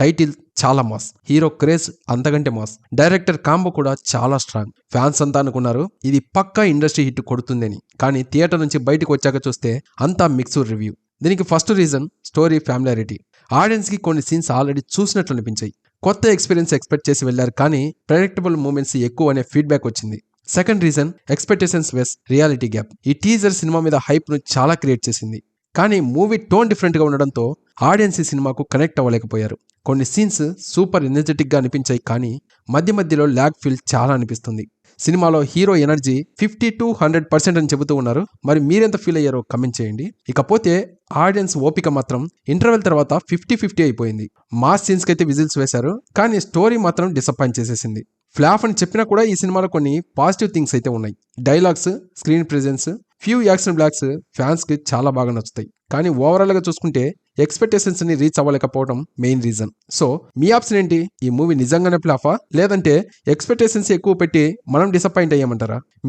Title చాలా mass, hero craze అంతకంటే mass, director combo కూడా చాలా స్ట్రాంగ్. ఫ్యాన్స్ అంతా అనుకున్నారు ఇది పక్కా ఇండస్ట్రీ హిట్ కొడుతుందని, కానీ థియేటర్ నుంచి బయటకు వచ్చాక చూస్తే అంతా మిక్స్డ్ రివ్యూ. దీనికి ఫస్ట్ రీజన్ స్టోరీ ఫ్యామిలారిటీ. ఆడియన్స్ కి కొన్ని సీన్స్ ఆల్రెడీ చూసినట్లు అనిపించాయి. కొత్త ఎక్స్పీరియన్స్ ఎక్స్పెక్ట్ చేసి వెళ్లారు, కానీ ప్రెడిక్టబుల్ మూమెంట్స్ ఎక్కువ అనే ఫీడ్బ్యాక్ వచ్చింది. Second reason expectations vs reality gap. ఈ టీజర్ సినిమా మీద హైప్ ను చాలా క్రియేట్ చేసింది, కానీ మూవీ టోన్ డిఫరెంట్ గా ఉండడంతో ఆడియన్స్ ఈ సినిమాకు కనెక్ట్ అవ్వలేకపోయారు. కొన్ని సీన్స్ సూపర్ ఎనర్జెటిక్ గా అనిపించాయి, కానీ మధ్య మధ్యలో ల్యాగ్ ఫీల్ చాలా అనిపిస్తుంది. సినిమాలో హీరో ఎనర్జీ 50 to 100% అని చెబుతూ ఉన్నారు. మరి మీరెంత ఫీల్ అయ్యారో కమెంట్ చేయండి. ఇకపోతే ఆడియన్స్ ఓపిక మాత్రం ఇంటర్వెల్ తర్వాత 50-50 అయిపోయింది. మాస్ సీన్స్ కి అయితే విజిల్స్ వేశారు, కానీ స్టోరీ మాత్రం డిసప్పాయింట్ చేసేసింది. ఫ్లాప్ అని చెప్పినా కూడా ఈ సినిమాలో కొన్ని పాజిటివ్ థింగ్స్ అయితే ఉన్నాయి. Dialogues, screen presence, few action blocks fans కి చాలా బాగా నచ్చుతాయి. కానీ ఓవరాల్ గా చూసుకుంటే ఎక్స్పెక్టేషన్స్ ని రీచ్ అవ్వలేకపోవడం మెయిన్ రీజన్. సో మీ ఆప్షన్ ఏంటి? ఈ మూవీ నిజంగానే ఫ్లాఫా, లేదంటే ఎక్స్పెక్టేషన్స్ ఎక్కువ పెట్టి మనం డిసప్పాయింట్ అయ్యామంటారా?